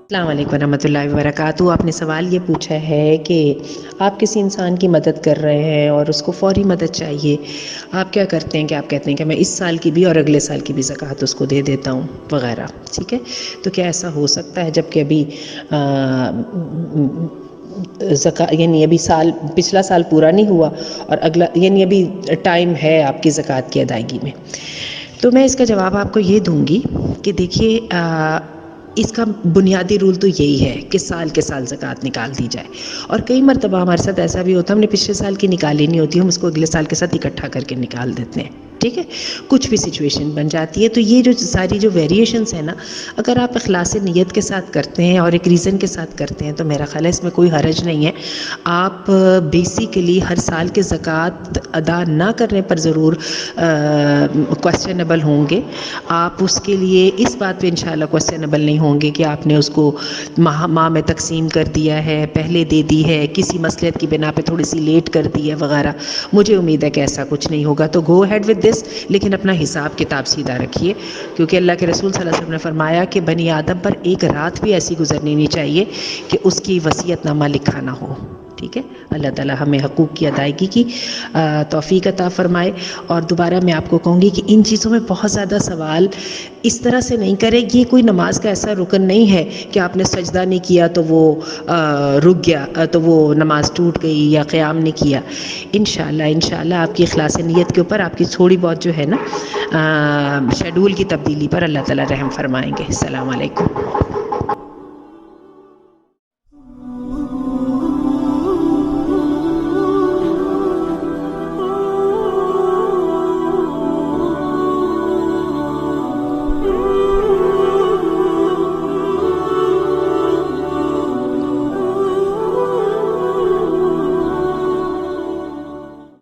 السلام علیکم ورحمۃ اللہ وبرکاتہ۔ آپ نے سوال یہ پوچھا ہے کہ آپ کسی انسان کی مدد کر رہے ہیں اور اس کو فوری مدد چاہیے، آپ کیا کرتے ہیں کہ آپ کہتے ہیں کہ میں اس سال کی بھی اور اگلے سال کی بھی زکوٰۃ اس کو دے دیتا ہوں وغیرہ، ٹھیک ہے؟ تو کیا ایسا ہو سکتا ہے جب کہ ابھی یعنی ابھی پچھلا سال پورا نہیں ہوا اور اگلا یعنی ابھی ٹائم ہے آپ کی زکوٰۃ کی ادائیگی میں؟ تو میں اس کا جواب آپ کو یہ دوں گی کہ دیکھیے، اس کا بنیادی رول تو یہی ہے کہ سال کے سال زکوٰۃ نکال دی جائے، اور کئی مرتبہ ہمارے ساتھ ایسا بھی ہوتا ہے ہم نے پچھلے سال کی نکالی نہیں ہوتی، ہم اس کو اگلے سال کے ساتھ اکٹھا کر کے نکال دیتے ہیں، ٹھیک ہے؟ کچھ بھی سچویشن بن جاتی ہے۔ تو یہ جو ساری جو ویریشنس ہیں نا، اگر آپ اخلاص نیت کے ساتھ کرتے ہیں اور ایک ریزن کے ساتھ کرتے ہیں تو میرا خیال ہے اس میں کوئی حرج نہیں ہے۔ آپ بیسیکلی ہر سال کے زکوٰۃ ادا نہ کرنے پر ضرور کویسچنیبل ہوں گے، آپ اس کے لیے اس بات پہ انشاءاللہ کویسچنیبل نہیں ہوں گے کہ آپ نے اس کو ماہ میں تقسیم کر دیا ہے، پہلے دے دی ہے، کسی مصلحت کی بنا پہ تھوڑی سی لیٹ کر دی ہے وغیرہ۔ مجھے امید ہے کہ ایسا کچھ نہیں ہوگا، تو گو ہیڈ ود دس، لیکن اپنا حساب کتاب سیدھا رکھیے، کیونکہ اللہ کے رسول صلی اللہ علیہ وسلم نے فرمایا کہ بنی آدم پر ایک رات بھی ایسی گزرنی نہیں چاہیے کہ اس کی وصیت نامہ لکھا نہ ہو، ٹھیک ہے؟ اللہ تعالیٰ ہمیں حقوق کی ادائیگی کی توفیق عطا فرمائے۔ اور دوبارہ میں آپ کو کہوں گی کہ ان چیزوں میں بہت زیادہ سوال اس طرح سے نہیں کرے، یہ کوئی نماز کا ایسا رکن نہیں ہے کہ آپ نے سجدہ نہیں کیا تو وہ رک گیا، تو وہ نماز ٹوٹ گئی، یا قیام نہیں کیا۔ انشاءاللہ آپ کی اخلاص نیت کے اوپر آپ کی تھوڑی بہت جو ہے نا شیڈول کی تبدیلی پر اللہ تعالیٰ رحم فرمائیں گے۔ السلام علیکم۔